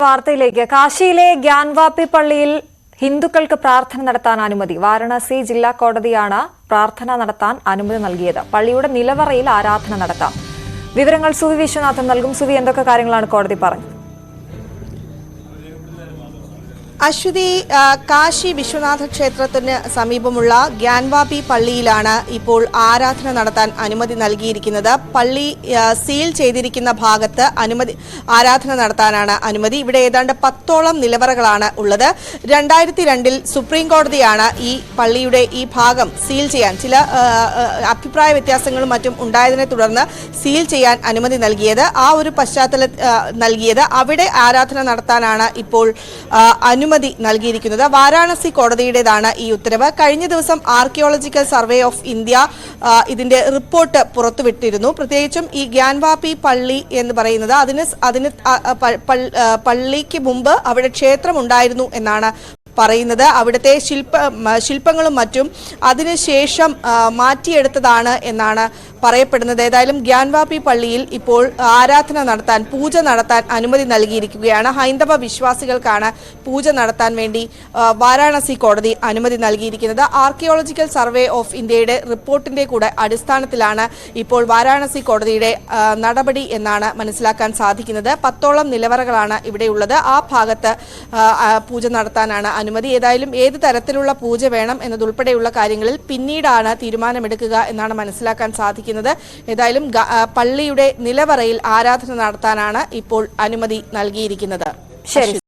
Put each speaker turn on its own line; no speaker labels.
വാർത്തയിലേക്ക് കാശിയിലെ ഗ്യാൻവാപി പള്ളിയിൽ ഹിന്ദുക്കൾക്ക് പ്രാർത്ഥന നടത്താൻ അനുമതി. വാരണാസി ജില്ലാ കോടതിയാണ് പ്രാർത്ഥന നടത്താൻ അനുമതി നൽകിയത്. പള്ളിയുടെ നിലവറയിൽ ആരാധന നടത്താം. വിവരങ്ങൾ സുവി വിശ്വനാഥൻ നൽകും. സുവി, എന്തൊക്കെ കാര്യങ്ങളാണ് കോടതി പറഞ്ഞത്?
അശ്വതി, കാശി വിശ്വനാഥ ക്ഷേത്രത്തിന് സമീപമുള്ള ഗ്യാൻവാപി പള്ളിയിലാണ് ഇപ്പോൾ ആരാധന നടത്താൻ അനുമതി നൽകിയിരിക്കുന്നത്. പള്ളി സീൽ ചെയ്തിരിക്കുന്ന ഭാഗത്ത് ആരാധന നടത്താനാണ് അനുമതി. ഇവിടെ ഏതാണ്ട് 10ഓളം നിലവറകളാണ് ഉള്ളത്. 2002 സുപ്രീം കോടതിയാണ് ഈ പള്ളിയുടെ ഈ ഭാഗം സീൽ ചെയ്യാൻ, ചില അഭിപ്രായ വ്യത്യാസങ്ങളും മറ്റും ഉണ്ടായതിനെ തുടർന്ന് സീൽ ചെയ്യാൻ അനുമതി നൽകിയത്. ആ ഒരു നൽകിയത് അവിടെ ആരാധന നടത്താനാണ് ഇപ്പോൾ അനുമതി നൽകിയിരിക്കുന്നത്. വാരാണസി കോടതിയുടേതാണ് ഈ ഉത്തരവ്. കഴിഞ്ഞ ദിവസം ആർക്കിയോളജിക്കൽ സർവേ ഓഫ് ഇന്ത്യ ഇതിന്റെ റിപ്പോർട്ട് പുറത്തുവിട്ടിരുന്നു. പ്രത്യേകിച്ചും ഈ ഗ്യാൻവാപി പള്ളി എന്ന് പറയുന്നത് അതിന് പള്ളിക്ക് മുമ്പ് അവിടെ ക്ഷേത്രം ഉണ്ടായിരുന്നു എന്നാണ് പറയുന്നത്. അവിടുത്തെ ശില്പങ്ങളും മറ്റും അതിനുശേഷം മാറ്റിയെടുത്തതാണ് എന്നാണ് പറയപ്പെടുന്നത്. ഏതായാലും ഗ്യാൻവാപി പള്ളിയിൽ ഇപ്പോൾ ആരാധന നടത്താൻ, പൂജ നടത്താൻ അനുമതി നൽകിയിരിക്കുകയാണ്. ഹൈന്ദവ വിശ്വാസികൾക്കാണ് പൂജ നടത്താൻ വേണ്ടി വാരാണസി കോടതി അനുമതി നൽകിയിരിക്കുന്നത്. ആർക്കിയോളജിക്കൽ സർവേ ഓഫ് ഇന്ത്യയുടെ റിപ്പോർട്ടിന്റെ കൂടെ അടിസ്ഥാനത്തിലാണ് ഇപ്പോൾ വാരാണസി കോടതിയുടെ നടപടി എന്നാണ് മനസ്സിലാക്കാൻ സാധിക്കുന്നത്. 10ഓളം നിലവറകളാണ് ഇവിടെയുള്ളത്. ആ ഭാഗത്ത് പൂജ നടത്താനാണ് അനുമതി. ഏതായാലും ഏത് തരത്തിലുള്ള പൂജ വേണം എന്നതുൾപ്പെടെയുള്ള കാര്യങ്ങളിൽ പിന്നീടാണ് തീരുമാനമെടുക്കുക എന്നാണ് മനസ്സിലാക്കാൻ സാധിക്കുന്നത്. ഏതായാലും പള്ളിയുടെ നിലവറയിൽ ആരാധന നടത്താനാണ് ഇപ്പോൾ അനുമതി നൽകിയിരിക്കുന്നത്.
ശരി.